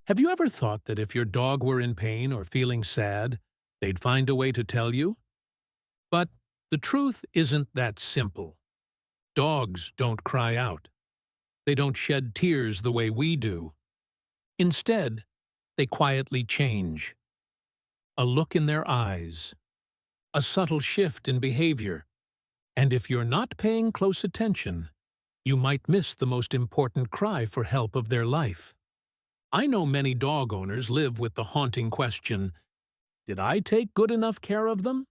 Have you ever thought that if your dog were in pain or feeling sad, they'd find a way to tell you? But the truth isn't that simple. Dogs don't cry out. They don't shed tears the way we do. Instead, they quietly change. A look in their eyes, a subtle shift in behavior, and if you're not paying close attention, you might miss the most important cry for help of their life. I know many dog owners live with the haunting question, did I take good enough care of them?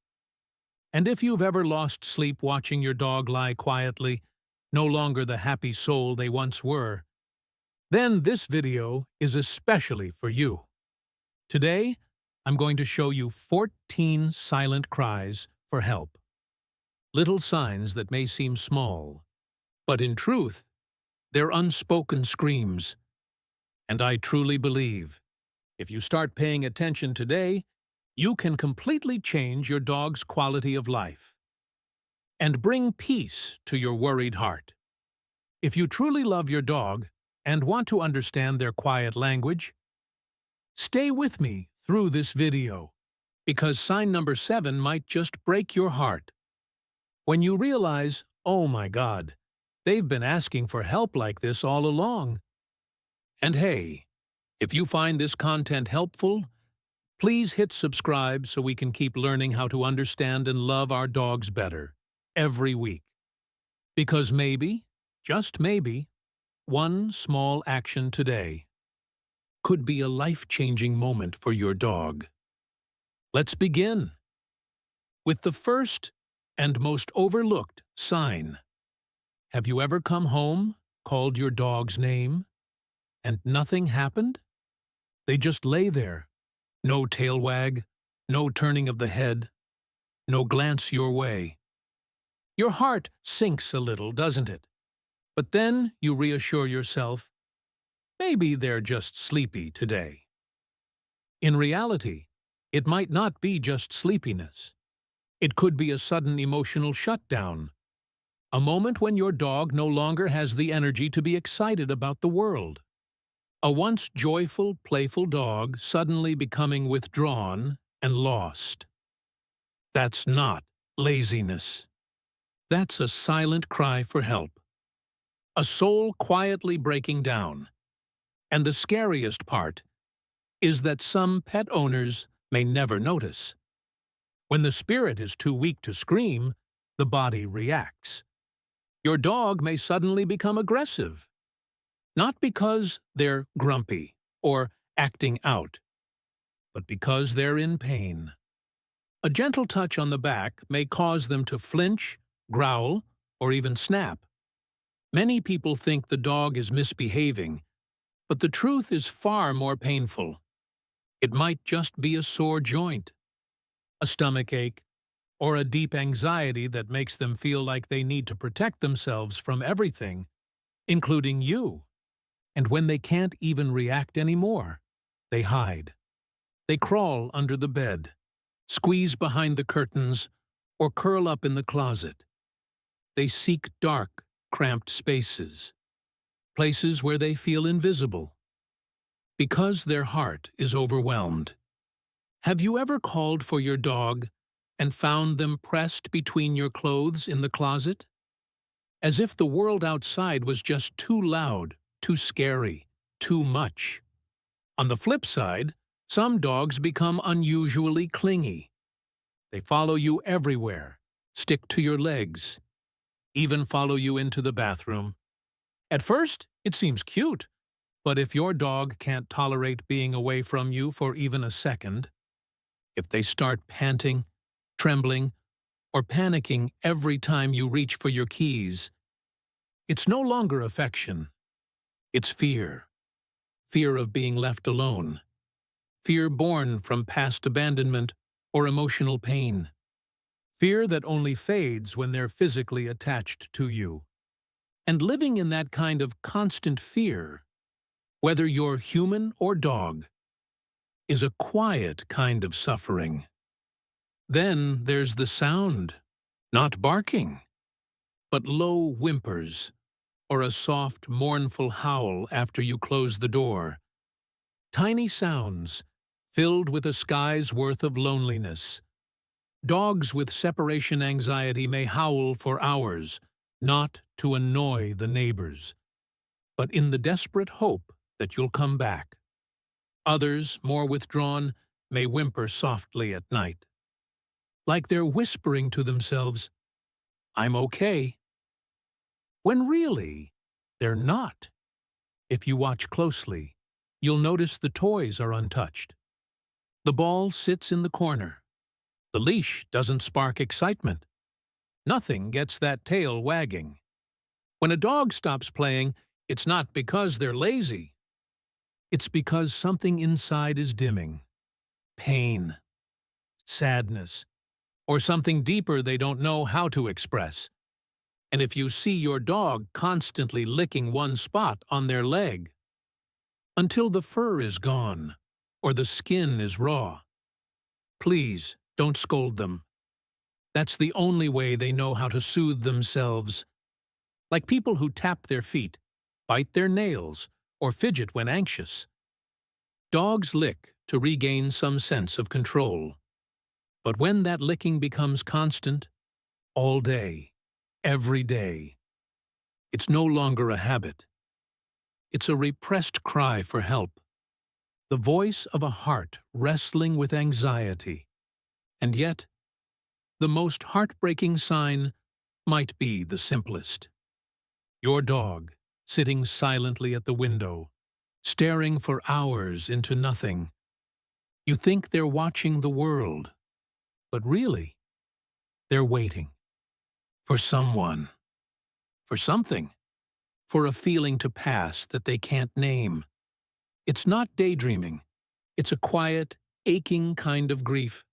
And if you've ever lost sleep watching your dog lie quietly, no longer the happy soul they once were, then this video is especially for you. Today, I'm going to show you 14 silent cries for help. Little signs that may seem small, but in truth, they're unspoken screams. And I truly believe, if you start paying attention today, you can completely change your dog's quality of life and bring peace to your worried heart. If you truly love your dog and want to understand their quiet language, stay with me through this video, because sign number 7 might just break your heart. When you realize, oh my God, they've been asking for help like this all along. And hey, if you find this content helpful, please hit subscribe so we can keep learning how to understand and love our dogs better every week. Because maybe, just maybe, one small action today could be a life-changing moment for your dog. Let's begin with the first and most overlooked sign. Have you ever come home, called your dog's name, and nothing happened? They just lay there. No tail wag, no turning of the head, no glance your way. Your heart sinks a little, doesn't it? But then you reassure yourself, maybe they're just sleepy today. In reality, it might not be just sleepiness. It could be a sudden emotional shutdown, a moment when your dog no longer has the energy to be excited about the world. A once joyful, playful dog suddenly becoming withdrawn and lost. That's not laziness. That's a silent cry for help. A soul quietly breaking down. And the scariest part is that some pet owners may never notice. When the spirit is too weak to scream, the body reacts. Your dog may suddenly become aggressive. Not because they're grumpy or acting out, but because they're in pain. A gentle touch on the back may cause them to flinch, growl, or even snap. Many people think the dog is misbehaving, but the truth is far more painful. It might just be a sore joint, a stomach ache, or a deep anxiety that makes them feel like they need to protect themselves from everything, including you. And when they can't even react anymore, they hide. They crawl under the bed, squeeze behind the curtains, or curl up in the closet. They seek dark, cramped spaces, places where they feel invisible, because their heart is overwhelmed. Have you ever called for your dog and found them pressed between your clothes in the closet? As if the world outside was just too loud, too scary, too much. On the flip side, some dogs become unusually clingy. They follow you everywhere, stick to your legs, even follow you into the bathroom. At first, it seems cute, but if your dog can't tolerate being away from you for even a second, if they start panting, trembling, or panicking every time you reach for your keys, it's no longer affection. It's fear. Fear of being left alone. Fear born from past abandonment or emotional pain. Fear that only fades when they're physically attached to you. And living in that kind of constant fear, whether you're human or dog, is a quiet kind of suffering. Then there's the sound, not barking, but low whimpers, or a soft, mournful howl after you close the door. Tiny sounds, filled with a sky's worth of loneliness. Dogs with separation anxiety may howl for hours, not to annoy the neighbors, but in the desperate hope that you'll come back. Others, more withdrawn, may whimper softly at night, like they're whispering to themselves, "I'm okay," when really, they're not. If you watch closely, you'll notice the toys are untouched. The ball sits in the corner. The leash doesn't spark excitement. Nothing gets that tail wagging. When a dog stops playing, it's not because they're lazy. It's because something inside is dimming. Pain, sadness, or something deeper they don't know how to express. And if you see your dog constantly licking one spot on their leg, until the fur is gone, or the skin is raw, please don't scold them. That's the only way they know how to soothe themselves. Like people who tap their feet, bite their nails, or fidget when anxious. Dogs lick to regain some sense of control. But when that licking becomes constant, all day, every day, it's no longer a habit. It's a repressed cry for help. The voice of a heart wrestling with anxiety. And yet, the most heartbreaking sign might be the simplest. Your dog, sitting silently at the window, staring for hours into nothing. You think they're watching the world, but really, they're waiting. For someone. For something. For a feeling to pass that they can't name. It's not daydreaming. It's a quiet, aching kind of grief.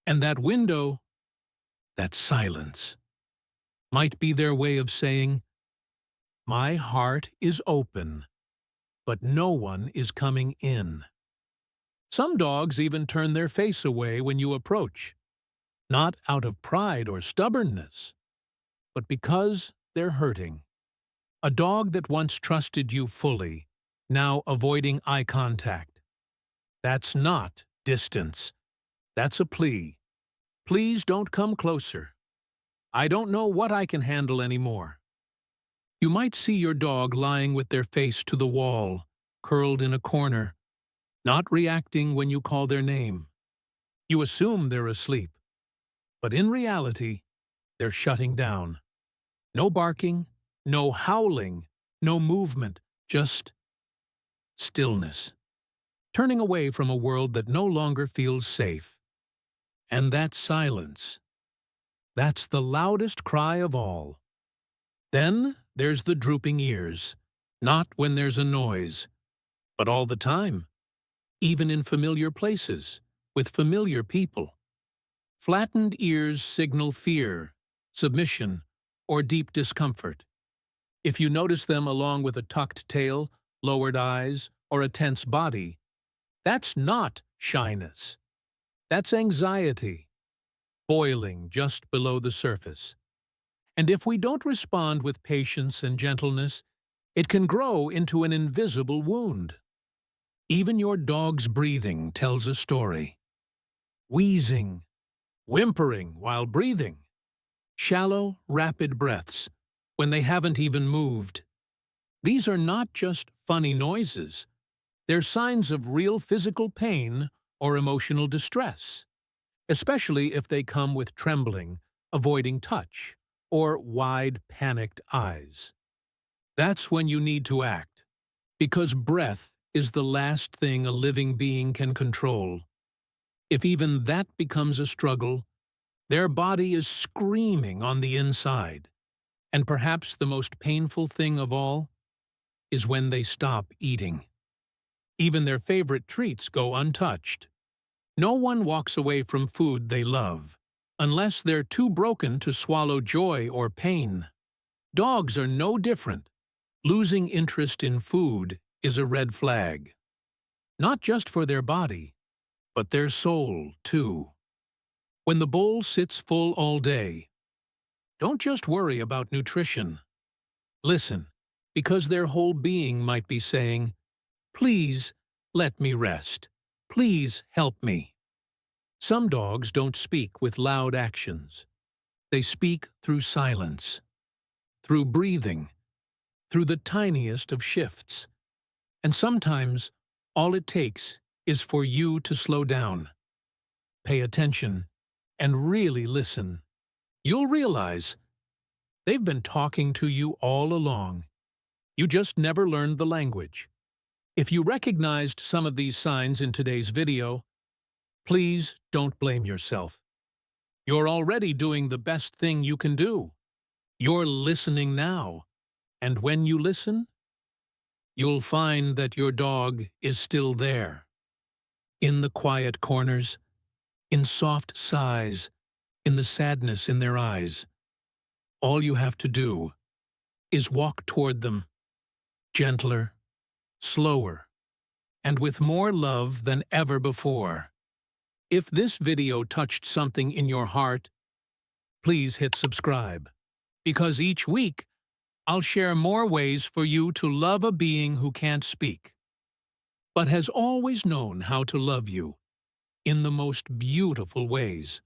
And that window, that silence, might be their way of saying, "My heart is open, but no one is coming in." Some dogs even turn their face away when you approach, not out of pride or stubbornness, but because they're hurting. A dog that once trusted you fully, now avoiding eye contact. That's not distance. That's a plea. "Please don't come closer. I don't know what I can handle anymore." You might see your dog lying with their face to the wall, curled in a corner, not reacting when you call their name. You assume they're asleep, but in reality, they're shutting down. No barking, no howling, no movement, just stillness. Turning away from a world that no longer feels safe. And that silence, that's the loudest cry of all. Then there's the drooping ears, not when there's a noise, but all the time, even in familiar places, with familiar people. Flattened ears signal fear, submission, or deep discomfort. If you notice them along with a tucked tail, lowered eyes, or a tense body, that's not shyness. That's anxiety, boiling just below the surface. And if we don't respond with patience and gentleness, it can grow into an invisible wound. Even your dog's breathing tells a story. Wheezing, whimpering while breathing. Shallow, rapid breaths, when they haven't even moved. These are not just funny noises. They're signs of real physical pain or emotional distress, especially if they come with trembling, avoiding touch, or wide, panicked eyes. That's when you need to act, because breath is the last thing a living being can control. If even that becomes a struggle, their body is screaming on the inside. And perhaps the most painful thing of all is when they stop eating. Even their favorite treats go untouched. No one walks away from food they love, unless they're too broken to swallow joy or pain. Dogs are no different. Losing interest in food is a red flag. Not just for their body, but their soul, too. When the bowl sits full all day, don't just worry about nutrition. Listen, because their whole being might be saying, "Please, let me rest. Please help me. Some dogs don't speak with loud actions. They speak through silence, through breathing, through the tiniest of shifts. And sometimes all it takes is for you to slow down, pay attention, and really listen. You'll realize they've been talking to you all along. You just never learned the language. If you recognized some of these signs in today's video, please don't blame yourself. You're already doing the best thing you can do. You're listening now, and when you listen, you'll find that your dog is still there. In the quiet corners, in soft sighs, in the sadness in their eyes. All you have to do is walk toward them, gentler, slower, and with more love than ever before. If this video touched something in your heart, please hit subscribe, because each week I'll share more ways for you to love a being who can't speak, but has always known how to love you in the most beautiful ways.